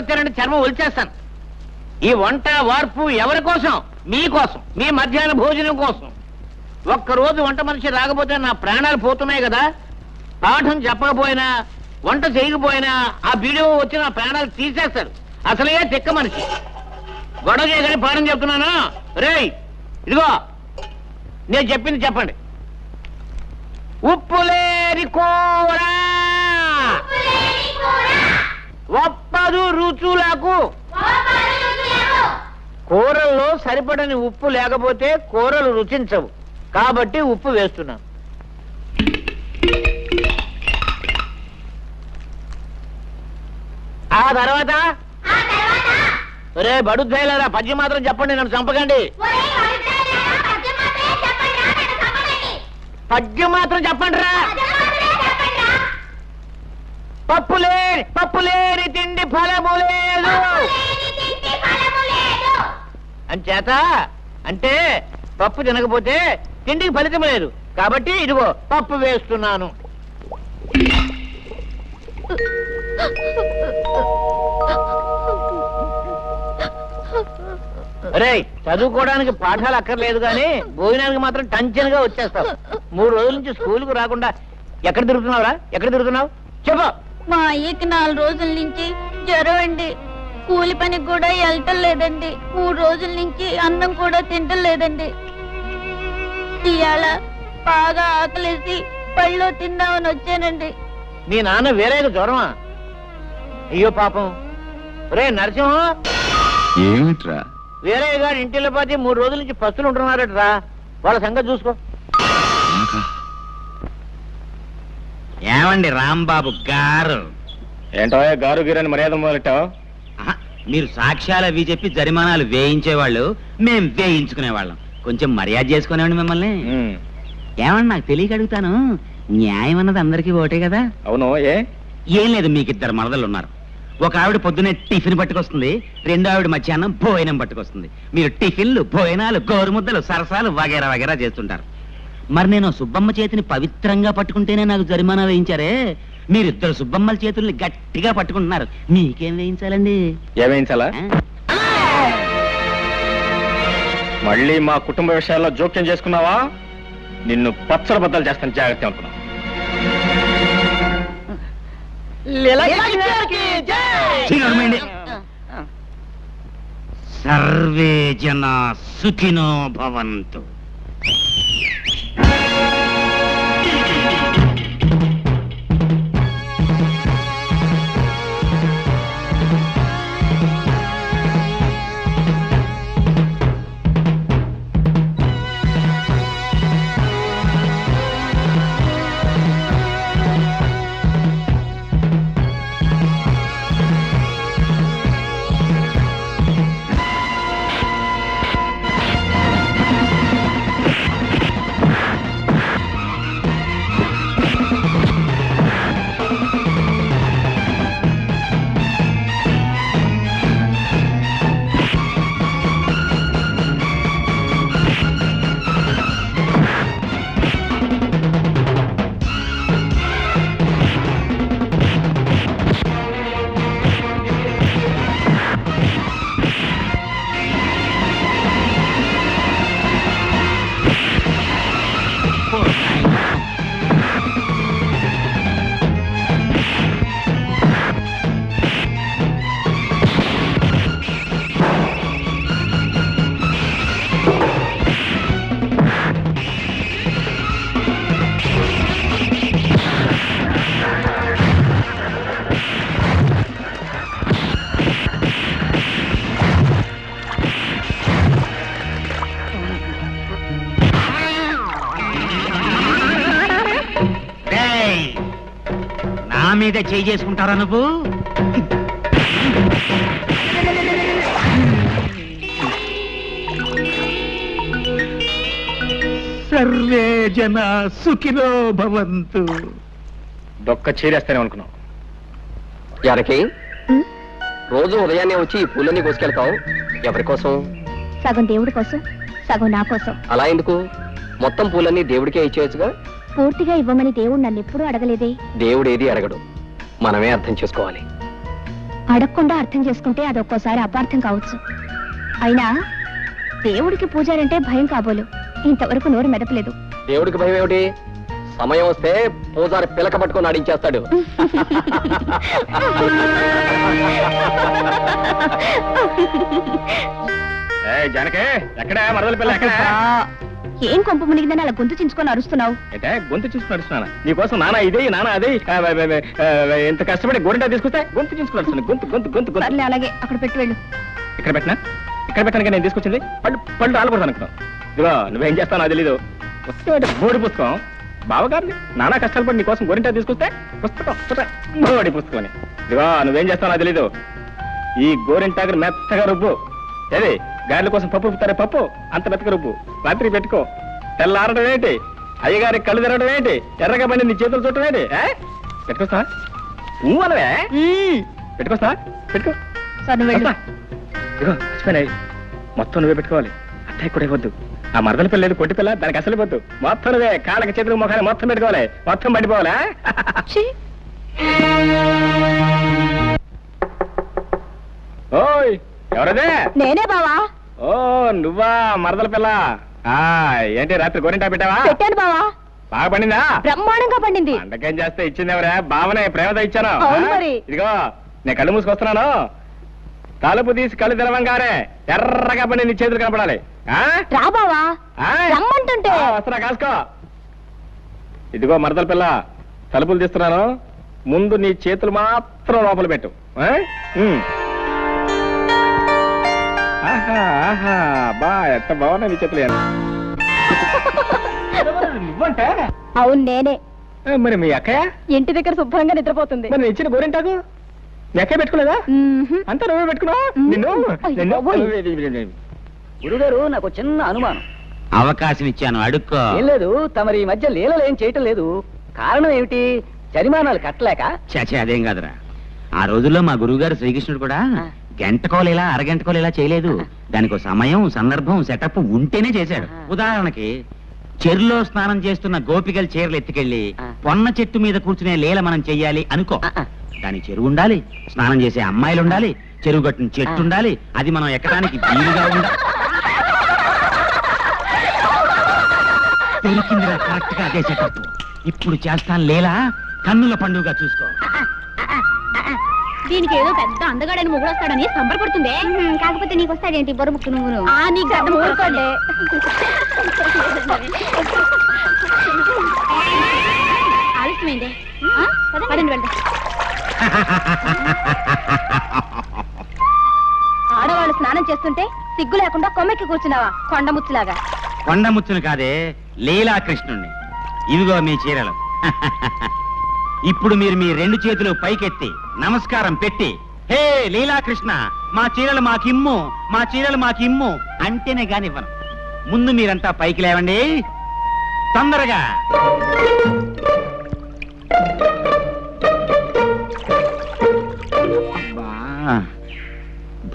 వచ్చారంటే చర్మం ఒలిచేస్తాను. ఈ వంట వార్పు ఎవరి కోసం? మీకోసం, మీ మధ్యాహ్న భోజనం కోసం. ఒక్కరోజు వంట మనిషి రాకపోతే నా ప్రాణాలు పోతున్నాయి కదా. పాఠం చెప్పకపోయినా, వంట చేయకపోయినా ఆ వీడియో వచ్చి నా ప్రాణాలు తీసేస్తారు. అసలే తిక్క మనిషి. గొడవ చేయగానే పాఠం చెప్తున్నాను. రేయ్ ఇదిగో నేను చెప్పింది చెప్పండి. ఉప్పులేని కూర ఒప్పదు రుచులకు. కూరల్లో సరిపడని ఉప్పు లేకపోతే కూరలు రుచించవు. కాబట్టి ఉప్పు వేస్తున్నాను. ఆ తర్వాత రే బడుద్దాయిలారా పద్యం మాత్రం చెప్పండి, నన్ను చంపకండి. పద్యం మాత్రం చెప్పండి రా. పప్పులేని తిండి ఫలము లేదు అంచేత, అంటే పప్పు తినకపోతే తిండికి ఫలితం లేదు. కాబట్టి ఇదిగో పప్పు వేస్తున్నాను. రే చదువుకోవడానికి పాఠాలు అక్కర్లేదు కానీ భోజనానికి మాత్రం టెన్షన్గా వచ్చేస్తావు. 3 రోజుల నుంచి స్కూల్కు రాకుండా ఎక్కడ తిరుగుతున్నావురా? ఎక్కడ తిరుగుతున్నావు చెప్పు. మా అయ్యకి 4 రోజుల నుంచి జ్వరం అండి. కూలి పనికి కూడా వెళ్ళటం లేదండి. 3 రోజుల నుంచి అన్నం కూడా తింటం లేదండి. ఇవాళ బాగా ఆకలేసి పళ్ళు తిందామని వచ్చానండి. మీ నాన్న వేరేగా జ్వరమా? అయ్యో పాపం. రే నరసింహం, ఏమిట్రా? వేరే గారు ఇంటిలో పోతే 3 రోజుల నుంచి పస్తులు ఉంటున్నారటరా. వాళ్ళ సంగతి చూసుకో. ఏమండి రాంబాబు గారు? ఏంటో గారు గిరని మర్యాద మొదలెట్టావు? మీరు సాక్ష్యాలు అవి చెప్పి జరిమానాలు వేయించేవాళ్ళు, మేం వేయించుకునేవాళ్ళం. కొంచెం మర్యాద చేసుకునేవాడి మిమ్మల్ని. ఏమన్నా నాకు తెలియక అడుగుతాను, న్యాయం అన్నది అందరికీ ఒకటే కదా? అవును. ఏం లేదు, మీకు 2 మరదలు ఉన్నారు. ఒక ఆవిడ పొద్దునే టిఫిన్ పట్టుకొస్తుంది, 2వ ఆవిడ మధ్యాహ్నం భోజనం పట్టుకొస్తుంది. మీరు టిఫిన్లు, భోజనాలు, గోరుముద్దలు, సరసాలు వగేరా వగేరా చేస్తుంటారు. మరి నేను సుబ్బమ్మ చేతిని పవిత్రంగా పట్టుకుంటేనే నాకు జరిమానా వేయించారే. మీరిద్దరు సుబ్బమ్మల చేతుల్ని గట్టిగా పట్టుకుంటున్నారు, మీకేం వేయించాలండి? ఏమేయించాలా? మళ్ళీ మా కుటుంబ విషయాల్లో జోక్యం చేసుకున్నావా నిన్ను పచ్చల బద్దలు చేస్తాను, జాగ్రత్త అనుకున్నా. సర్వే జన సుఖినో భవంతు. మీద చేయి చేసుకుంటారా నువ్వు? సర్వే జన సుఖినో భవంతు. దొక్క చేరేస్తానే అనుకున్నావు. జానకి, రోజు ఉదయాన్నే వచ్చి ఈ పూలన్నీ కోసుకెళ్తావు. ఎవరి కోసం? సగం దేవుడి కోసం, సగం నా కోసం. అలా ఎందుకు? మొత్తం పూలన్నీ దేవుడికే ఇచ్చేయచ్చుగా. పూర్తిగా ఇవ్వమని దేవుడు నన్ను ఎప్పుడూ అడగలేదే. దేవుడు ఏది అడగడు, మనమే అర్థం చేసుకోవాలి. అడగకుండా అర్థం చేసుకుంటే అది ఒక్కోసారి అపార్థం కావచ్చు. అయినా దేవుడికి పూజారంటే భయం కాబోలు. ఇంతవరకు నోరు మెదపలేదు. దేవుడికి భయం ఏమిటి? సమయం వస్తే పూజారి పిలక పట్టుకొని ఆడించేస్తాడు. జానకే ఎక్కడ మరదల పిల్ల ఎక్కడ? ఏం కొంప మునిగిందని అలా గొంతు చించుకొని అరుస్తున్నావు? అంటే గొంతు చూసుకుని నడుస్తున్నాను నీకోసం. నానా ఇదే నానా అదే ఎంత కష్టపడి గోరింటా తీసుకొస్తే గొంతు చూసుకుని నడుస్తున్నాను. గొంతు గొంతు గొంతు గొంతు. సర్లే, అలాగే అక్కడ పెట్టి వెళ్ళు. ఇక్కడ పెట్టినా ఇక్కడ పెట్టడానికి నేను తీసుకొచ్చింది పళ్ళు పళ్ళు రాలకూడదు అనుకున్నాను. ఇదిగో నువ్వేం చేస్తావు నాకు తెలీదు. బోడి పుస్తకం బావగారిని నానా కష్టాలు పడి నీకోసం గోరింటా తీసుకొస్తే పుస్తకం బోడి పుస్తకం అని. ఇదిగో నువ్వేం చేస్తావు నాకు తెలీదు. ఈ గోరింటాకు మెత్తగా రుబ్బు. ఏది గారెల కోసం పప్పు రుబ్బుతారే పప్పు అంత మెత్తగా రుబ్బు. రాత్రి పెట్టుకో. తెల్లారడం ఏంటి? అయ్యగారి కళ్ళు తెరవడం ఏంటి? ఎర్రగా పడి నీ చేతులు చుట్టం ఏంటి? పెట్టుకొస్తా అనవే పెట్టుకొస్తా పెట్టుకో. ఇదిగో మర్చిపోయినాయి మొత్తం నువ్వే పెట్టుకోవాలి. అత్తయ్య కూడా ఇవ్వద్దు. ఆ మరదల పిల్ల లేదు కొట్టి పిల్ల దానికి అసలు ఇవ్వద్దు. మొత్తం నువ్వే కాళ్ళకి చేతులు ముఖాన్ని మొత్తం పెట్టుకోవాలి. మొత్తం పడిపోవాలా? ఓయ్ ఎవరదే? నేనే బావా. ఓ నువ్వా మరదల పిల్ల? ఏంటి రాత్రి గోరింటా పెట్టావా? పెట్టాను బావా. బాగా పండిందా? బ్రహ్మాండంగా పండింది. అండకేం చేస్తే ఇచ్చింది ఎవరా? బావనే ప్రేమతో ఇచ్చాను. అవును మరి. ఇదిగో నేను కళ్ళు మూసుకొస్తున్నాను. తలుపు తీసి కళ్ళు తెరవంగానే ఎర్రగా పడి నీ చేతులు కనపడాలి. రా బావా, రమ్మంటుంటే. వస్తున్నా కాసుకో. ఇదిగో మరదల పిల్ల తలుపులు తీస్తున్నాను. ముందు నీ చేతులు మాత్రం లోపల పెట్టు. బా ఎంత బాగున్నా నీ చేతులు. నువ్వంటే అవును నేనే. మరి మీ అక్కయ్య ఇంటి దగ్గర శుభ్రంగా నిద్రపోతుంది. మరి ఇచ్చిన గోరింటాకు మీ అక్కయ్య పెట్టుకోలేదా? అంతా నువ్వే పెట్టుకున్నావు. గురుగారు నాకు చిన్న అనుమానం. అవకాశం ఇచ్చాను, అడుక్కో. ఏం లేదు, తమరి ఈ మధ్య లీలలు ఏం చేయటం లేదు. కారణం ఏమిటి? జరిమానాలు కట్టలేక? చాచే అదేం కాదురా. ఆ రోజుల్లో మా గురువుగారు శ్రీకృష్ణుడు కూడా గంటకోలేలా అరగంటకోలేలా చేయలేదు. దానికి సమయం సందర్భం సెటప్ ఉంటేనే చేశాడు. ఉదాహరణకి చెరులో స్నానం చేస్తున్న గోపికల చీరలు ఎత్తుకెళ్లి పొన్న చెట్టు మీద కూర్చునే లీల మనం చెయ్యాలి అనుకో. దానికి చెరువు ఉండాలి, స్నానం చేసే అమ్మాయిలు ఉండాలి, చెరువు గట్టున చెట్టు ఉండాలి. అది మనం ఎక్కడానికి వీలుగా ఉండాలి. దొరికిందిరా కరెక్ట్ గా అదే సెటప్. ఇప్పుడు చేస్తాను లీలా, కన్నుల పండుగ చూసుకో. దీనికి ఏదో పెద్ద అందగాడని మొగుడొస్తాడని సంబరపడుతుంది. కాకపోతే నీకు వస్తాడేంటి బొరముక్కు నువ్వును? ఊరుకోండి. ఆలస్యమైంది, పదండి వెళ్దాం. ఆడవాళ్ళు స్నానం చేస్తుంటే సిగ్గు లేకుండా కొమ్మెక్కి కూర్చున్నావా కొండముచ్చులాగా? కొండముచ్చును కాదే, లీలాకృష్ణుణ్ణి. ఇవిగో మీ చీరలు. ఇప్పుడు మీరు మీ రెండు చేతులు పైకెత్తి నమస్కారం పెట్టి, హే లీలాకృష్ణ, మా చీరలు మాకిమ్ము, మా చీరలు మాకిమ్ము అంటేనే కానివ్వను. ముందు మీరంతా పైకి లేవండి తొందరగా.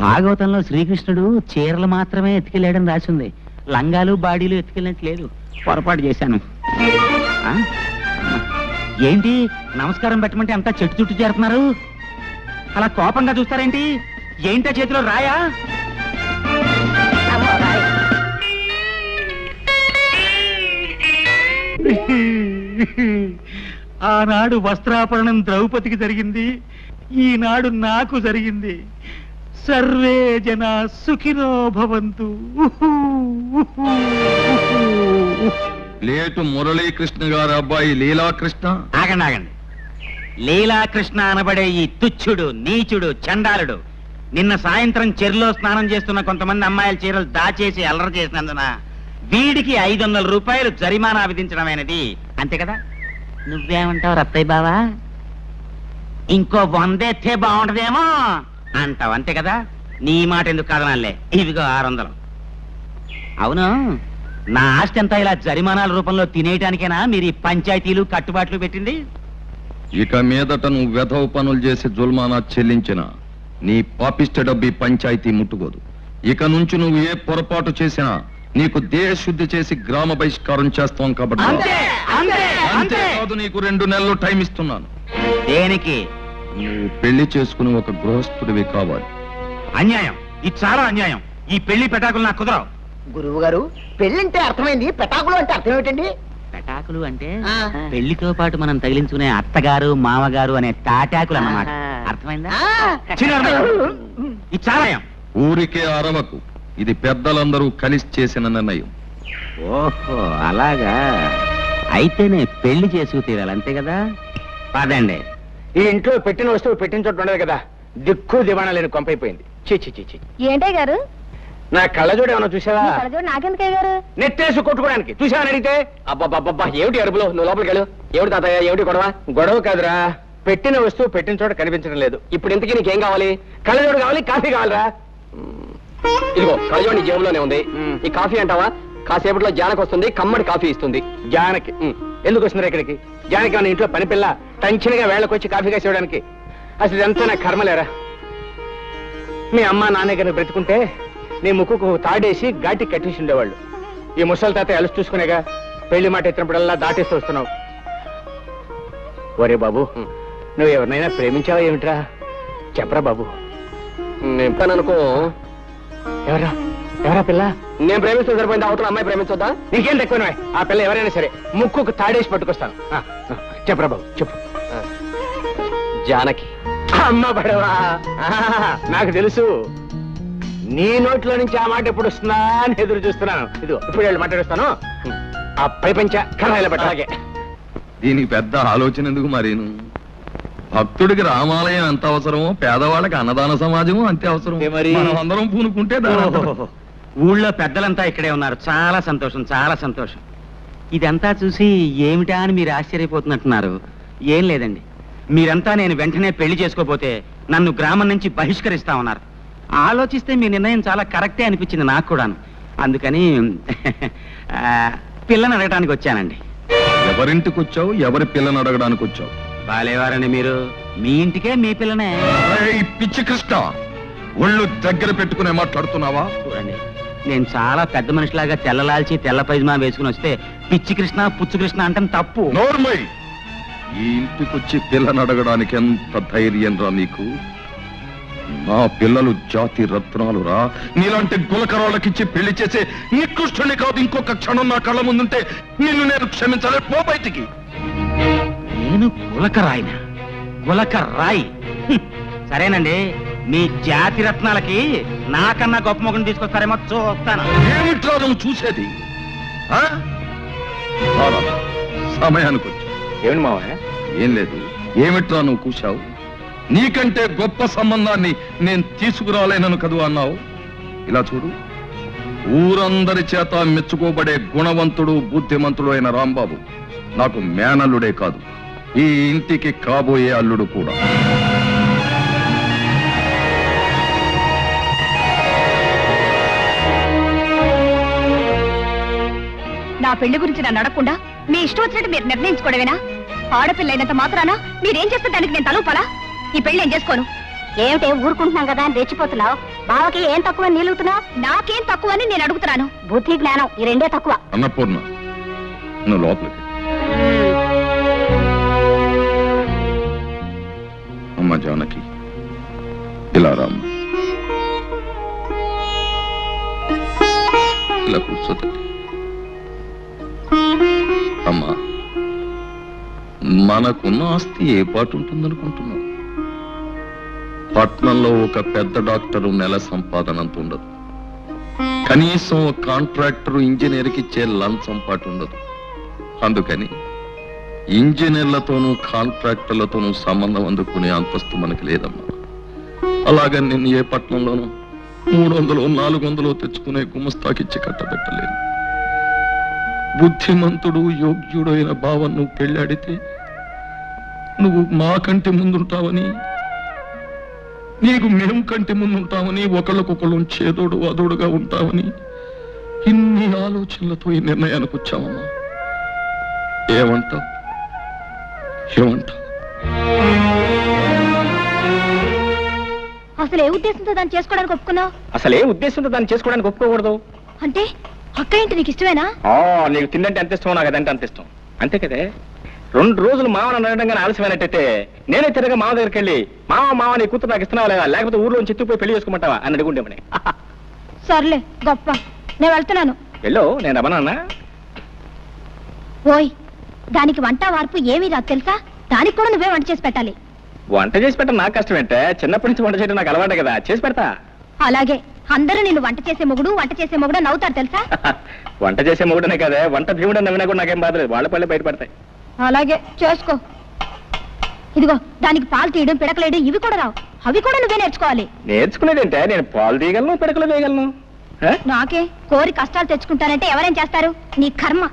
భాగవతంలో శ్రీకృష్ణుడు చీరలు మాత్రమే ఎత్తుకెళ్ళాడని రాసింది. లంగాలు బాడీలు ఎత్తుకెళ్ళినట్లేదు. పొరపాటు చేశాను. ఏంటి నమస్కారం పెట్టమంటే అంతా చెట్టు చుట్టూ చేరుతున్నారు? అలా కోపంగా చూస్తారేంటి? ఏంటా చేతిలో రాయా? ఆనాడు వస్త్రాపరణం ద్రౌపదికి జరిగింది, ఈనాడు నాకు జరిగింది. సర్వే జన సుఖినో భవంతు. లేటు మురళీకృష్ణ గారు అబ్బాయి లీలాకృష్ణ. ఆగండి ఆగండి. లీలాకృష్ణ అనబడే ఈ తుచ్చుడు, నీచుడు, చండాలుడు నిన్న సాయంత్రం చెరులో స్నానం చేస్తున్న కొంతమంది అమ్మాయిల చీరలు దాచేసి అల్లరి చేసినందున వీడికి 500 రూపాయలు జరిమానా విధించడమైనది. అంతే కదా? నువ్వేమంటావు రత్తయ్య బావా? ఇంకో 100 ఎత్తే బాగుంటదేమో అంటావు, అంతే కదా? నీ మాట ఎందుకు కాదనాలే. ఇదిగో 600. అవును, నా ఆస్తి అంతా ఇలా జరిమానాల రూపంలో తినేయటానికేనా మీరు ఈ పంచాయతీలు కట్టుబాట్లు పెట్టింది? ఇక మీదట నువ్వు వెధవ పనులు చేసి జుల్మానా చెల్లించిన నీ పాపిష్ట డబ్బి పంచాయతీ ముట్టుకోదు. ఇక నుంచి నువ్వు ఏ పొరపాటు చేసినా నీకు దేశశుద్ధి చేసి గ్రామ బహిష్కారం చేస్తాం కాబట్టి అంతేకాదు, నీకు 2 నెలలు టైం ఇస్తున్నాను. దేనికి? నువ్వు పెళ్లి చేసుకుని ఒక గృహస్థుడివి కావాలి. అన్యాయం, ఇది చాలా అన్యాయం. ఈ పెళ్లి పెటాకులు నాకు కుదరవు. గురువు గారు, పెళ్ళంటే అర్థమైంది, పెటాకులు అంటే అర్థం ఏమిటండి? పెటాకులు అంటే ఆ. పెళ్లితో పాటు మనం తగిలించుకునే అత్తగారు మామగారు అనే తాటాకులు అన్నమాట. అర్థమైందా? ఇది చాలా అన్యాయం. ఊరికే అరవకు. ఇది పెద్దలందరూ కలిసి చేసిన నిర్ణయం. ఓహో అలాగా, అయితేనే పెళ్లి చేసుకు తీరాలి, అంతే కదా? పదండి. ఈ ఇంట్లో పెట్టిన వస్తువు పెట్టిన చోట ఉండదు కదా, దిక్కు దివాణా లేని కొంపైపోయింది. చీ. ఏంటయ్య గారు? నా కళ్ళజోడు ఏమన్నా చూసావా? నాకెందుకయ్య గారు? నెట్టేసి కొట్టుకోవడానికి చూసావని అడిగితే అబ్బా ఏమిటి అరుపులో? నువ్వు లోపలికి వెళ్ళు. ఏమిటి తాతయ్య, ఏమిటి గొడవ? గొడవ కాదురా, పెట్టిన వస్తువు పెట్టిన చోట కనిపించడం లేదు. ఇప్పుడు ఇంతకీ నీకేం కావాలి? కళ్ళజోడు కావాలి, కాఫీ కావాలరా? ఇదిగో కళ్ళజోడు నీ జేబులోనే ఉంది. ఈ కాఫీ అంటావా? కాసేపట్లో జానకి వస్తుంది, కమ్మడి కాఫీ ఇస్తుంది. జానకి ఎందుకు వస్తున్నారు ఇక్కడికి? జానకి మన ఇంట్లో పని పిల్ల టెన్షన్గా వేళకొచ్చి కాఫీ కాసి ఇవ్వడానికి. అసలు ఇదంతా నా కర్మలేరా? మీ అమ్మ నాన్న గారిని బ్రతుకుంటే నీ ముక్కుకు తాడేసి ఘాటి కట్టేసి ఉండేవాళ్ళు. ఈ ముసలి తాత అలసి చూసుకునేగా పెళ్లి మాట ఎత్తినప్పుడల్లా దాటేస్తూ వస్తున్నావు. ఒరే బాబు, నువ్వు ఎవరినైనా ప్రేమించావా ఏమిట్రా? చెప్పరా బాబు. నేను అనుకో. ఎవరా పిల్ల? నేను ప్రేమిస్తే సరిపోయింది, అవతల అమ్మాయి ప్రేమించొద్దా? నీకేం తక్కువ? ఆ పిల్ల ఎవరైనా సరే ముక్కుకు తాడేసి పట్టుకొస్తాను. చెప్పరా బాబు, చెప్పు. జానకి. అమ్మ పడవా, నాకు తెలుసు. నీ నోట్లో నుంచి ఆ మాట ఎప్పుడు వస్తుందా అని ఎదురు చూస్తున్నాను. ఇదిగో ఇప్పుడు వెళ్ళి మాట్లాడుస్తాను. ఆ పై పంచ కర్రాయిల పట్ట. అలాగే. దీనికి పెద్ద ఆలోచన ఎందుకు మరీను? భక్తుడికి రామాలయం ఎంత అవసరమో పేదవాళ్ళకి అన్నదాన సమాజము అంతే అవసరం. మరి మనం అందరం పూనుకుంటే దాని ఊళ్ళో పెద్దలంతా ఇక్కడే ఉన్నారు. చాలా సంతోషం, చాలా సంతోషం. ఇదంతా చూసి ఏమిటా అని మీరు ఆశ్చర్యపోతున్నట్టున్నారు. ఏం లేదండి, మీరంతా నేను వెంటనే పెళ్లి చేసుకోపోతే నన్ను గ్రామం నుంచి బహిష్కరిస్తా ఉన్నారు. ఆలోచిస్తే మీ నిర్ణయం చాలా కరెక్టే అనిపించింది నాకు కూడాను. అందుకని పిల్లని అడగడానికి వచ్చానండి. ఎవరింటికి వచ్చావు? ఎవరి పిల్లని అడగడానికి వచ్చావు? బాలేవారని మీరు, మీ ఇంటికే మీ పిల్లనే. ఏయ్ పిచ్చి కృష్ణ, ఒళ్ళు దగ్గర పెట్టుకునే మాట్లాడుతున్నావా? చూడండి, నేను చాలా పెద్ద మనిషిలాగా తెల్లలాల్చి తెల్ల పైజమా వేసుకుని వస్తే పిచ్చి కృష్ణ పుచ్చు కృష్ణ అంటే తప్పు. నోర్మై, ఈ ఇంటికొచ్చి పిల్లని అడగడానికి ఎంత ధైర్యం రా నీకు? నా పిల్లలు జాతి రత్నాలు రా. నీలాంటి గులకరాళ్ళకిచ్చి పెళ్లి చేసే నికృష్టుని కాదు. ఇంకొక క్షణం నా కళ్ళ ముందుంటే నిన్ను నేను క్షమించాలి. పో బయటికి. నేను గులకరాయినా? గులకరాయి? సరేనండి, మీ జాతి రత్నాలకి నాకన్నా గొప్ప మొగను తీసుకొస్తారేమో చూస్తాను. ఏమిట్రా నువ్వు చూసేది? ఆ? రారా, సమయానికి వచ్చా. ఏమిటి మావయ్య? ఏం లేదు. ఏమిట్రా నువ్వు కూశావు? నీకంటే గొప్ప సంబంధాన్ని నేను తీసుకురాలేనను కదూ అన్నావు. ఇలా చూడు, ఊరందరి చేత మెచ్చుకోబడే గుణవంతుడు బుద్ధిమంతుడు అయిన రాంబాబు నాకు మేనల్లుడే కాదు, ఈ ఇంటికి కాబోయే అల్లుడు కూడా. నా పెళ్లి గురించి నన్ను అడగకుండా మీ ఇష్టం వచ్చినట్టు మీరు నిర్ణయించుకోవడమేనా? ఆడపిల్ల అయినంత మాత్రాన మీరేం చేస్తే దానికి నేను తలూపాలా? ఈ పెళ్లి నేను చేసుకోను. ఏమిటే ఊరుకుంటున్నాం కదా అని రెచ్చిపోతున్నావు? బావకి ఏం తక్కువ నిలుగుతున్నావు? నాకేం తక్కువ అని నేను అడుగుతున్నాను. బుద్ధి జ్ఞానం ఈ రెండే తక్కువ. అన్నపూర్ణ, నువ్వు లోపలికి. అమ్మ జానకి, ఇలా రామ్మ. ఇలా కూర్చోతండి. అమ్మా, మనకున్న ఆస్తి ఏ పాటు ఉంటుందనుకుంటున్నావు? పట్నంలో ఒక పెద్ద డాక్టరు నెల సంపాదన అంత ఉండదు. కనీసం ఒక కాంట్రాక్టర్ ఇంజనీర్కి ఇచ్చే లంచం పాటు ఉండదు. అందుకని ఇంజనీర్లతోనూ కాంట్రాక్టర్లతోనూ సంబంధం అందుకునే అంతస్తు మనకి లేదమ్మా. అలాగని నేను ఏ పట్నంలోనూ 300 400 తెచ్చుకునే గుమస్తాకిచ్చి కట్టబెట్టలేదు. బుద్ధిమంతుడు యోగ్యుడు అయిన భావం నువ్వు పెళ్ళాడితే నువ్వు మాకంటే ముందుంటావని, నీకు మేము కంటి ముందుంటామని, ఒకళ్ళకొకళ్ళు చేదోడు అదోడుగా ఉంటామని ఇన్ని ఆలోచనలతో ఈ నిర్ణయానికి వచ్చామమ్మా. ఏమంటావు? అసలు ఏ ఉద్దేశంతో దాన్ని చేసుకోవడానికి ఒప్పుకున్నావు? అసలు ఏ ఉద్దేశంతో దాన్ని చేసుకోవడానికి ఒప్పుకోకూడదు అంటే అక్క ఏంటి నీకు ఇష్టమేనా? నీకు తిండంటే ఎంత ఇష్టమో నాకు అదంటే అంత ఇష్టం. అంతే కదే. 2 రోజులు మామని అనడంగా ఆలస్యమైనట్టయితే నేనే తిరగా మామ దగ్గరికి వెళ్ళి మామ నీ కూతురు నాకు ఇస్తున్నావా లేదా, లేకపోతే ఊర్లో చెట్టుపోయి పెళ్లి చేసుకుంటావా అని అడుగుంటేమని. సర్లే గొప్ప, నేను వెళ్తున్నాను. వెళ్ళు, నేను రమణన్నా. ఓయ్, దానికి వంట వార్పు ఏమీ రాదు తెలుసా? దానికి కూడా నువ్వే వంట చేసి పెట్టాలి. వంట చేసి పెట్టడం నాకు కష్టమేంటే, చిన్నప్పటి నుంచి వంట చేయడం నాకు అలవాటే కదా, చేసి పెడతా. అలాగే అందరూ నిన్ను వంట చేసే మొగుడు నవ్వుతారు తెలుసా? వంట చేసే మొగుడనే కదే, వంట భీముడు నవ్వినా కూడా నాకేం బాధలేదు, వాళ్ళ పళ్ళే బయటపడతాయి. అలాగే చేసుకో. ఇదిగో, దానికి పాలు తీయడం పిడకలేయడం ఇవి కూడా రావు, అవి కూడా నువ్వే నేర్చుకోవాలి. నేర్చుకునేదంటే నేను పాలు తీయగలను, పిడకలు వేయగలను. నాకే కోరి కష్టాలు తెచ్చుకుంటానంటే ఎవరేం చేస్తారు? నీ కర్మ.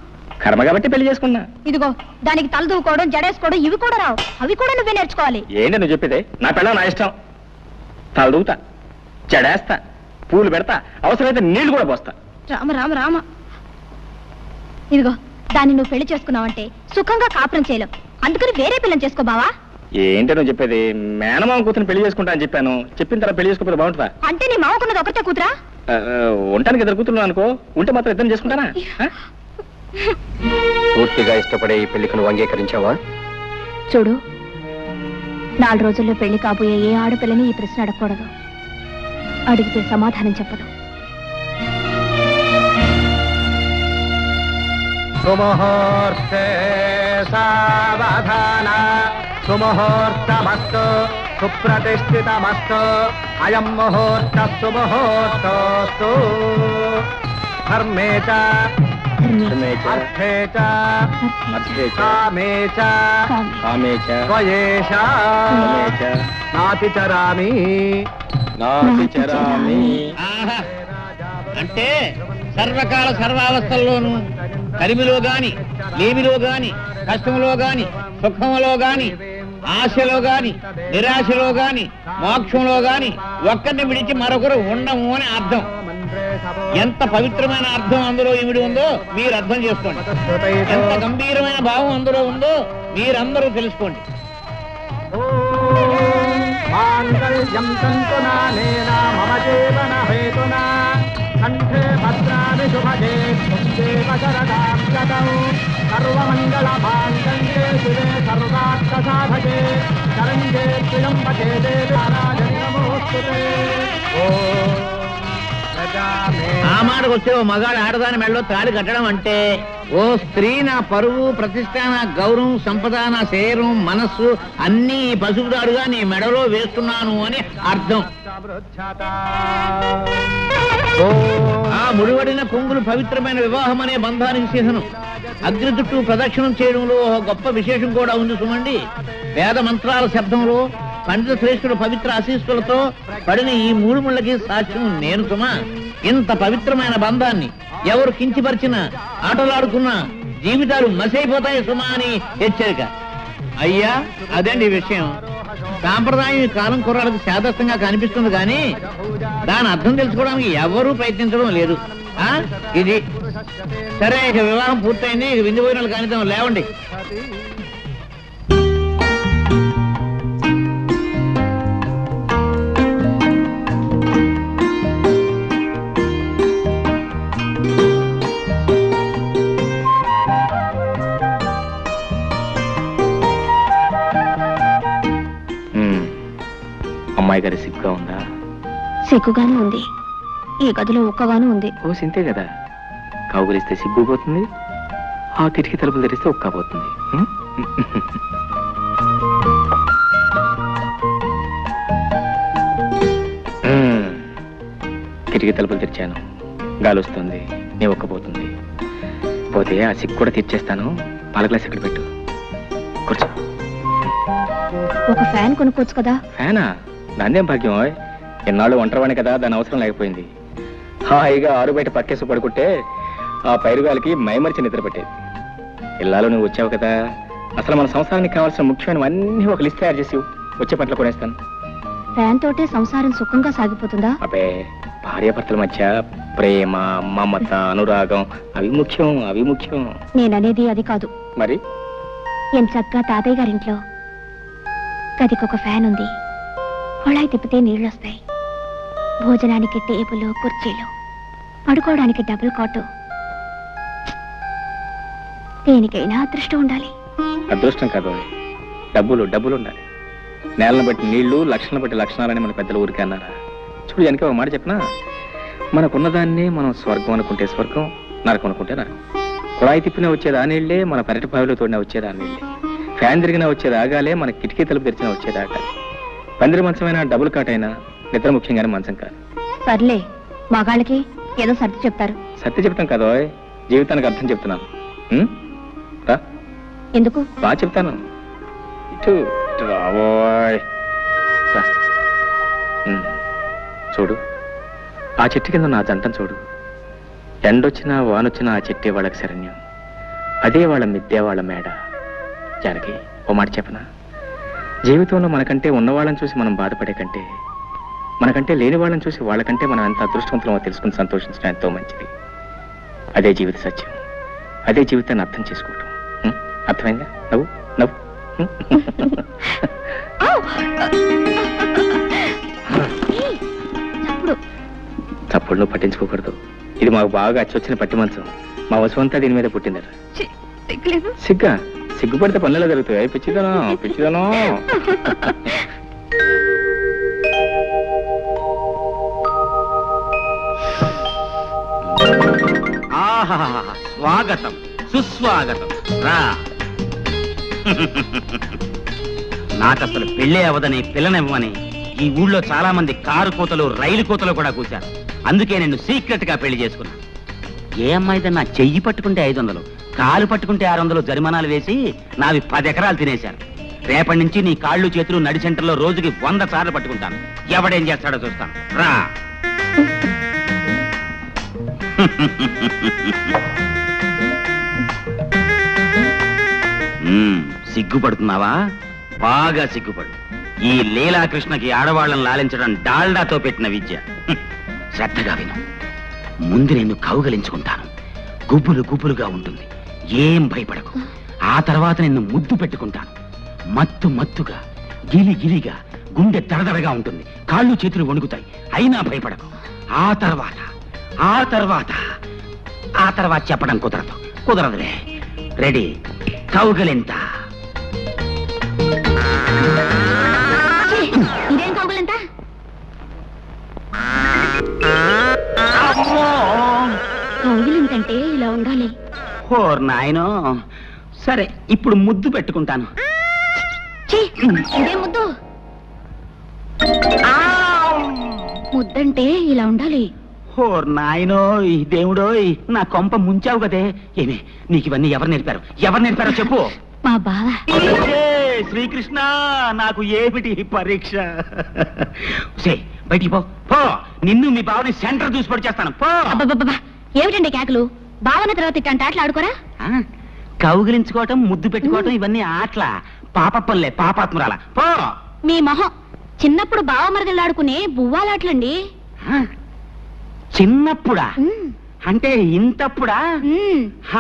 కర్మ కాబట్టి పెళ్లి చేసుకున్నా. ఇదిగో, దానికి తల దూకోవడం జడేసుకోవడం ఇవి కూడా రావు, అవి కూడా నువ్వే నేర్చుకోవాలి. ఏంటి నువ్వు చెప్పేది? నా పిల్ల నా ఇష్టం. తల దూతా, జడేస్తా, పూలు పెడతా, అవసరమైతే నీళ్లు కూడా పోస్తా. రామ రామ రామ. ఇదిగో, దాన్ని నువ్వు పెళ్లి చేసుకున్నావంటే సుఖంగా కాపురం చేయలేవు, అందుకని వేరే పిల్లని చేసుకో బావా. ఏంటి నువ్వు చెప్పేది? మేనమామ కూతురు పెళ్లి చేసుకుంటా అని చెప్పాను, చెప్పిన తర్వాత పెళ్లి చేసుకోకపోతే బాగుంటుందా? అంటే నీ మామకున్నది ఒకటే కూతురా? ఉండటానికి 2 కూతురు అనుకో, ఉంటే మాత్రం ఇద్దరు చేసుకుంటానా? పూర్తిగా ఇష్టపడే ఈ పెళ్లికి నువ్వు అంగీకరించావా? చూడు, 4 రోజుల్లో పెళ్లి కాబోయే ఏ ఆడపిల్లని ఈ ప్రశ్న అడగకూడదు. అడిగితే సమాధానం చెప్పదు. సుముహూర్తే సావధాన, సుముహూర్తమస్తు, సుప్రతిష్ఠితమస్తు, అయం ముహూర్త సుముహూర్తోస్తు. ధర్మే చ అర్థే చ కామే చ త్వయేష నాతిచరామి. ఆహా. అంటే సర్వకాల సర్వావస్థల్లోనూ కలిమిలో గాని, లేమిలో గాని, కష్టంలో గాని, సుఖంలో గాని, ఆశలో గాని, నిరాశలో గాని, మోక్షంలో గాని ఒక్కరిని విడిచి మరొకరు ఉండము అని అర్థం. ఎంత పవిత్రమైన అర్థం అందులో ఇమిడి ఉందో మీరు అర్థం చేసుకోండి. ఎంత గంభీరమైన భావం అందులో ఉందో మీరందరూ తెలుసుకోండి. మాంగళ్యం తంతునానేన మమ జీవన హేతునా, కంఠే భద్రామి శుభగే దేవ శరదాం శతం. సర్వమంగళ మాంగళ్యే శివే సర్వార్థ సాధకే, శరణ్యే త్ర్యంబకే దేవి నారాయణి నమోస్తుతే. ఆ మాటకు వస్తే ఓ మగాడు ఆడదాని మెడలో తాళి కట్టడం అంటే, ఓ స్త్రీ నా పరువు, ప్రతిష్ట, నా గౌరవం, సంపద, నా శరీరం, మనస్సు అన్నీ పసుపుదాడుగా నీ మెడలో వేస్తున్నాను అని అర్థం. ఆ ముడివడిన కొంగులు పవిత్రమైన వివాహం అనే బంధానికి చిహ్నం. అగ్ని చుట్టూ ప్రదక్షిణం చేయడంలో ఒక గొప్ప విశేషం కూడా ఉంది సుమండి. వేద మంత్రాల శబ్దంలో పండిత శ్రేష్ఠుల పవిత్ర ఆశీస్సులతో పడిన ఈ 3 ముళ్ళకి సాక్ష్యం నేను సుమా. ఇంత పవిత్రమైన బంధాన్ని ఎవరు కించిపరిచినా, ఆటలాడుకున్నా జీవితాలు మసైపోతాయి సుమా అని హెచ్చరిక. అయ్యా, అదండి విషయం. సాంప్రదాయం ఈ కాలం కుర్రాళ్ళకి శాదస్తంగా కనిపిస్తుంది కానీ దాని అర్థం తెలుసుకోవడానికి ఎవరూ ప్రయత్నించడం లేదు. ఇది సరే, ఇక వివాహం పూర్తయింది, ఇక విందు భోజనాలు కానిద్దాం, లేవండి. అమ్మాయి గారి సిగ్గుగా ఉందా? సిగ్గుగానే ఉంది, ఈ గదిలో ఉక్కగాను ఉంది. ఓ సింతే కదా, కౌగులిస్తే సిగ్గు పోతుంది, ఆ కిటికీ తలుపులు తెరిస్తే ఉక్క పోతుంది. కిటికీ తలుపులు తెరిచాను, గాలి వస్తుంది, నీ ఉక్కపోతుంది. పోతే ఆ సిగ్గు కూడా తీర్చేస్తాను. పాల గ్లాస్ ఎక్కడ పెట్టు, కూర్చో. ఒక ఫ్యాన్ కొనుక్కోవచ్చు కదా. ఫ్యానా? దాన్నేం భాగ్యం. ఎన్నాళ్ళు ఒంటరివాణి కదా, దాని అవసరం లేకపోయింది. హాయిగా ఆరు బయట పక్కేసి పడుకుంటే ఆ పైరుగాలికి మైమరిచి నిద్ర పట్టేది. ఇల్లాలో నువ్వు వచ్చావు కదా, అసలు మన సంసారానికి కావాల్సిన ముఖ్యమైనవన్నీ ఒక లిస్ట్ తయారు చేసి వచ్చే పట్ల కొనేస్తాను. ఫ్యాన్ తోటే సంసారం సుఖంగా సాగిపోతుందా? అబ్బే, భార్యాభర్తల మధ్య ప్రేమ, మమత, అనురాగం అవి ముఖ్యం, అవి ముఖ్యం. నేననేది అది కాదు. మరి ఎంచక్కా తాతయ్య గారింట్లో గదికొక ఫ్యాన్ ఉంది, కొళాయి తిప్పితే నీళ్ళొస్తాయి, భోజనానికి టేబుల్, కుర్చీలు, పడుకోవడానికి డబుల్ కాటు. దేనికైనా అదృష్టం ఉండాలి. అదృష్టం కాదు, డబ్బులు డబ్బులు ఉండాలి. నేలను బట్టి నీళ్లు, లక్షలను బట్టి లక్షణాలని మన పెద్దలు ఊరికే అన్నారా? చూడు వెనక ఒక మాట చెప్పినా, మనకున్నదాన్ని మనం స్వర్గం అనుకుంటే స్వర్గం, నరకం అనుకుంటే నరకం. కుళాయి తిప్పినా వచ్చేది ఆ నీళ్లే, మన పెరటి బావిలో తోడినా వచ్చేది ఆ నీళ్లే. ఫ్యాన్ తిరిగినా వచ్చేది ఆగాలే, మన కిటికీ తలుపు తెరిచినా వచ్చేది ఆగాలి. పందిరి మంచమైనా, డబుల్ కాట్ అయినా నిద్ర ముఖ్యంగానే మంచం కాదు. సర్లే, మగాళ్ళకి ఏదో సర్ది చెప్తారు. సత్య చెప్తాం కదా, జీవితానికి అర్థం చెప్తున్నాను. రా, ఎందుకు? బాగా చెప్తాను. ఇటు ఇటు రావోయ్. రా. చూడు, ఆ చెట్టు కింద నా జంటను చూడు. ఎండొచ్చినా వానొచ్చినా ఆ చెట్టే వాళ్ళకి శరణ్యం, అదే వాళ్ళ మిద్దే, వాళ్ళ మేడ. జానకి, ఓ మాట చెప్పనా? జీవితంలో మనకంటే ఉన్నవాళ్ళని చూసి మనం బాధపడే కంటే, మనకంటే లేని వాళ్ళని చూసి వాళ్ళకంటే మనం ఎంత అదృష్టవంతులమో తెలుసుకుని సంతోషించడం ఎంతో మంచిది. అదే జీవిత సత్యం, అదే జీవితాన్ని అర్థం చేసుకోవటం. అర్థమైందా? నవ్వు నవ్వు. తప్పుడు నువ్వు పట్టించుకోకూడదు. ఇది మాకు బాగా అచ్చొచ్చిన పట్టి మంచం. మా వసువంతా దీని మీద పుట్టిందట. సిగ్గా? సిగ్గుపడితే పనులలో జరుగుతాయి. పిచ్చిదనో పిచ్చిదనో. స్వాగతం సుస్వాగతం. రా. నాకసలు పెళ్ళే అవదని, పిల్లనివ్వని ఈ ఊళ్ళో చాలా మంది కారు కోతలు, రైలు కోతలు కూడా కూర్చారు. అందుకే నేను సీక్రెట్ గా పెళ్లి చేసుకున్నా. ఏ అమ్మాయితో నా చెయ్యి పట్టుకుంటే 500, కాలు పట్టుకుంటే 600 జరిమానాలు వేసి నావి 10 ఎకరాలు తినేశారు. రేపటి నుంచి నీ కాళ్ళు చేతులు నడి సెంటర్లో రోజుకి 100 సార్లు పట్టుకుంటాను. ఎవడేం చేస్తాడో చూస్తాను. రా. సిగ్గుపడుతున్నావా? బాగా సిగ్గుపడు. ఈ లీలాకృష్ణకి ఆడవాళ్ళని లాలించడం డాల్డాతో పెట్టిన విద్య. శ్రద్ధగా విను. ముందు నిన్ను కౌగలించుకుంటాను. గుబ్బులు గుబ్బులుగా ఉంటుంది, ఏం భయపడకు. ఆ తర్వాత నిన్ను ముద్దు పెట్టుకుంటాను. మత్తు మత్తుగా, గిలి గిలిగా, గుండె దడదడగా ఉంటుంది. కాళ్ళు చేతులు వణుకుతాయి, అయినా భయపడకు. ఆ తర్వాత చెప్పడం కుదరదులే. రెడీ? కౌగలింత. ఇదేం కౌగులంత? కౌగిలింతంటే ఇలా ఉండాలి. ఓర్ నాయనో. సరే, ఇప్పుడు ముద్దు పెట్టుకుంటాను. ఇదే ముద్దు? ముద్దంటే ఇలా ఉండాలి. ఓర్ నాయనో, ఈ దేవుడోయ్, నా కొంప ముంచావు కదే. ఏమి, నీకు ఇవన్నీ ఎవరు నేర్పారో చెప్పు. మా బావ. శ్రీకృష్ణ, నాకు ఏమిటి పరీక్ష? బయటికి పో. నిన్ను మీ బావని సెంటర్ చూసి పడి చేస్తాను. పో. ఏమిటండి కేకలు? బావన తర్వాత ఇట్టంటే ఆటలు ఆడుకోరా? కౌగిలించుకోవటం, ముద్దు పెట్టుకోవటం ఇవన్నీ ఆటల. పాపప్పల్లే, పాపాత్మురాల. పో. మీ మొహం. చిన్నప్పుడు బావ మరదలు ఆడుకునే బువ్వాలాటలండి. చిన్నప్పుడా? అంటే ఇంతప్పుడా?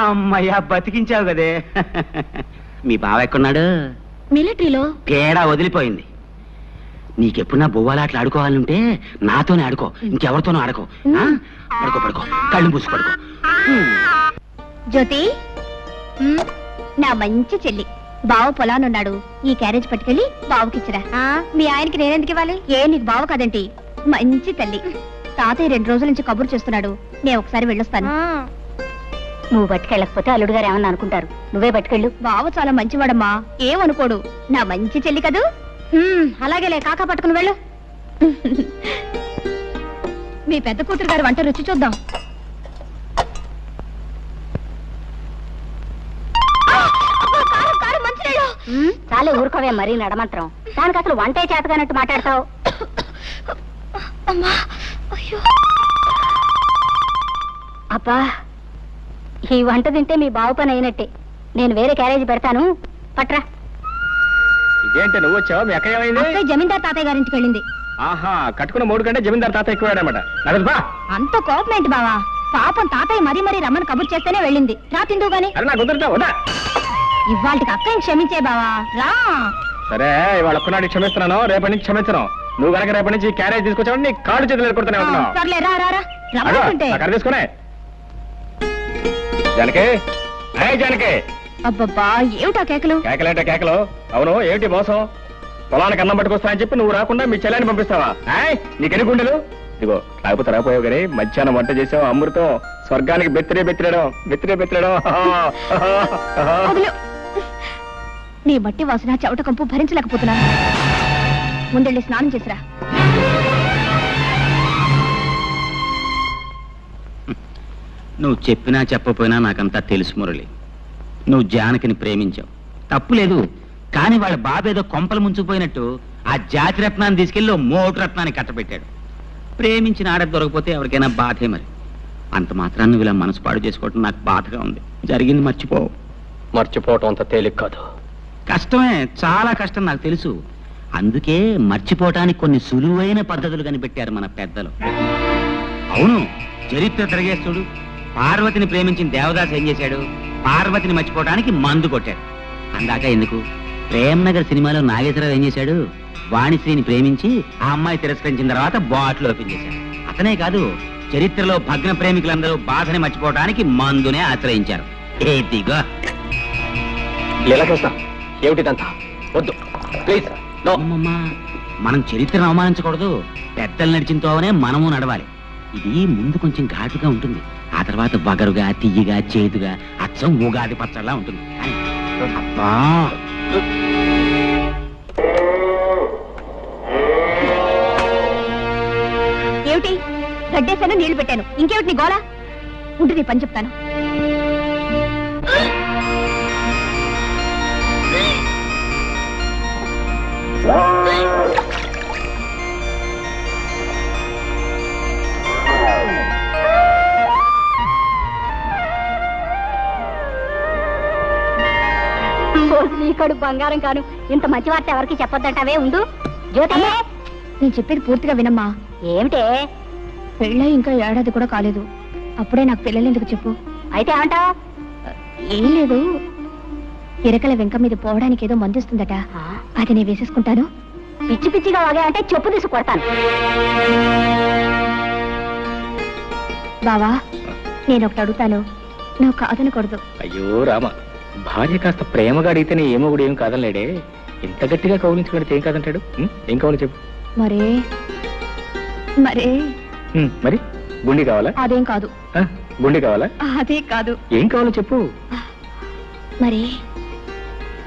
అమ్మయ్యా, బతికించావు కదే. మీ బావ ఎక్కడున్నాడు? మిలిటరీలో. తేడా వదిలిపోయింది. నీకెప్పుడు నా బొవ్వాలాట్లు ఆడుకోవాలంటే నాతోనే ఆడుకో, ఇంకెవరితోనూ ఆడుకో. పడుకో, కళ్ళు మూసి పడుకో. జ్యోతి, నా మంచి చెల్లి. బావ పొలానున్నాడు. ఈ క్యారేజ్ పట్టుకెళ్ళి బావకిచ్చిరా. మీ ఆయనకి నేనెందుకు ఇవ్వాలి? నీకు బావ కదంటి, మంచి తల్లి. తాతయ్య 2 రోజుల నుంచి కబురు చేస్తున్నాడు. నేను ఒకసారి వెళ్ళొస్తాను. నువ్వు పట్టుకెళ్ళకపోతే అల్లుడు గారు ఏమన్నా అనుకుంటారు. నువ్వే పట్టుకెళ్ళు. బావ చాలా మంచివాడమ్మా, ఏమనుకోడు. నా మంచి చెల్లి కదూ. అలాగేలే, కాకా పట్టుకుని వెళ్ళు. మీ పెద్ద కూతురు గారు వంట రుచి చూద్దాం. చాలే ఊరుకోవే, మరీ నడమంత్రం. దానికి అసలు వంటే చేతగానట్టు మాట్లాడతావు. అబ్బా, ఈ వంట తింటే మీ బావు పని అయినట్టే. నేను వేరే క్యారేజ్ పెడతాను, పట్రా. ఇదేంటి నువ్వు వచ్చావు? మీ అక్క ఏమైంది? జమీందార్ తాతయ్య గారింటికి వెళ్ళింది. ఆహా, కట్టుకున్న 3 కంటే జమీందార్ తాతయ్య ఎక్కువాడనమాట. అంత కోపం ఏంటి బావా? పాపం తాతయ్య మరీ రమ్మని కబుర్ చేస్తేనే వెళ్ళింది. రా తిందువు గాని. ఇవాళకి అక్కని క్షమించే బావా, రా. సరే, ఇవాళ ఒక్కనాడు క్షమిస్తున్నాను, రేపటి నుంచి క్షమించను. నువ్వు కనుక రేపటి నుంచి క్యారేజ్ తీసుకొచ్చావు, నీ కాళ్ళు చేతులు ఎదుర్కొంటానే ఉంటున్నావు. సర్లే, రా తీసుకునే. జానకి, జానకి, అబ్బబ్బా ఏమిటా కేకలు? కేకలేంటే కేకలు. అవును ఏమిటి మోసం? పొలానికి అన్నం పట్టుకొస్తానని చెప్పి నువ్వు రాకుండా మీ చెల్లెని పంపిస్తావా? నీకెన్ని గుండెలు? ఇదిగో రాకపోతే రాపోయావు కానీ మధ్యాహ్నం వంట చేసావు అమృతం. స్వర్గానికి బెత్తిరేయడం. వదిలు. నీ మట్టి వాసన చెవట కంపు భరించలేకపోతున్నాను. ముందెళ్ళి స్నానం చేసిరా. నువ్వు చెప్పినా చెప్పపోయినా నాకంతా తెలుసు మురళి. నువ్వు జానకిని ప్రేమించావు, తప్పులేదు. కానీ వాళ్ళ బాబేదో కొంపలు ముంచుకుపోయినట్టు ఆ జాతి రత్నాన్ని తీసుకెళ్ళి మోటు రత్నాన్ని కట్టబెట్టాడు. ప్రేమించిన ఆడ దొరకపోతే ఎవరికైనా బాధే. మరి అంత మాత్రాన్ని నువ్వు ఇలా మనసు పాడు చేసుకోవటం నాకు బాధగా ఉంది. జరిగింది మర్చిపోవు. మర్చిపోవటం అంత తేలిక కాదు. కష్టమే, చాలా కష్టం నాకు తెలుసు. అందుకే మర్చిపోవటానికి కొన్ని సులువైన పద్ధతులు కనిపెట్టారు మన పెద్దలు. అవును, చరిత్ర తిరగేస్తుడు. పార్వతిని ప్రేమించిన దేవదాస్ ఏం చేశాడు? పార్వతిని మర్చిపోవడానికి మందు కొట్టాడు. అందాక ఎందుకు, ప్రేమ్ నగర్ సినిమాలో నాగేశ్వరరావు ఏం చేశాడు? వాణిశ్రీని ప్రేమించి ఆ అమ్మాయి తిరస్కరించిన తర్వాత బాటిల్ ఓపెన్ చేశాడు. అతనే కాదు, చరిత్రలో భగ్న ప్రేమికులందరూ బాధని మర్చిపోవడానికి మందునే ఆశ్రయించారు. ఏదిగో లీలకృష్ణ, ఏమిటిదంతా? వద్దు ప్లీజ్. అమ్మమ్మా, మనం చరిత్రను అవమానించకూడదు. పెద్దలు నడిచిన తోవనే మనము నడవాలి. ఇది ముందు కొంచెం ఘాటుగా ఉంటుంది, ఆ తర్వాత వగరుగా తియ్యగా చేదుగా అచ్చం ఉగాది పచ్చడిలా ఉంటుంది. అబ్బా, ఏమిటి గడ్డేశాను, నీళ్లు పెట్టాను, ఇంకేమిటి నీ గోళ? ఉంటుంది పని చెప్తాను. నీకడు బంగారం కాను. ఇంత మంచి వార్త ఎవరికి చెప్పొద్దంటావే. ఉండు జ్యోతి, నేను చెప్పేది పూర్తిగా వినమ్మా. ఏమిటే? పెళ్ళై ఇంకా ఏడాది కూడా కాలేదు, అప్పుడే నాకు పిల్లలు ఎందుకు చెప్పు? అయితే ఏమంటావు? ఏం లేదు, ఇరకల వెంక మీద పోవడానికి ఏదో మందిస్తుందట, అది నేను వేసేసుకుంటాను. పిచ్చి పిచ్చిగా వాగా అంటే చెప్పు తీసి కొడతాను. బావా, నేను ఒకటి అడుగుతాను, నువ్వు కాదనకూడదు. అయ్యో రామ, భార్య కాస్త ప్రేమగా అడిగితేనే ఏమో కూడా ఏం కాదనలేడే. ఇంత గట్టిగా కౌలించుకుంటే ఏం కాదంటాడు? ఏం కావాలి చెప్పు. మరే మరే మరి గుండి కావాలా? అదేం కాదు. గుండి కావాలా? అదే కాదు. ఏం కావాలో చెప్పు. మరి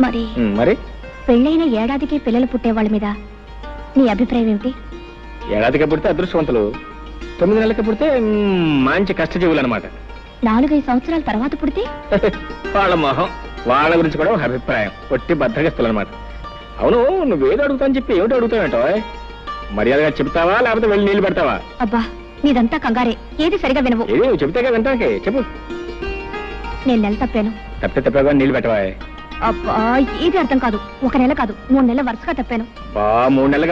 మరి మరి పెళ్ళైన ఏడాదికి పిల్లలు పుట్టే వాళ్ళ మీద నీ అభిప్రాయం ఏమిటి? ఏడాదికి పుడితే అదృష్టవంతులు, 9 నెలలకి పుడితే మంచి కష్టజీవులు అనమాట. 4-5 సంవత్సరాల తర్వాత పుడితే వాళ్ళ మొహం, వాళ్ళ గురించి కూడా ఒక అభిప్రాయం, ఒట్టి బద్దగస్తులు అనమాట. అవును, నువ్వేదో అడుగుతావని చెప్పి ఏమిటి అడుగుతావేంటో? మర్యాదగా చెప్తావా లేకపోతే వెళ్ళి నీళ్లు పెడతావా? అబ్బా, నీదంతా కంగారే, ఏది సరిగా వినవు. ఏది నువ్వు చెప్తే వింటాకే చెప్పు. నేను నెల తప్పాను. తప్పగా నీళ్లు పెట్టవా? అబ్బా, ఏది అర్థం కాదు. 1 నెల కాదు, 3 నెలల వరుసగా తప్పాను. 3 నెలలుగా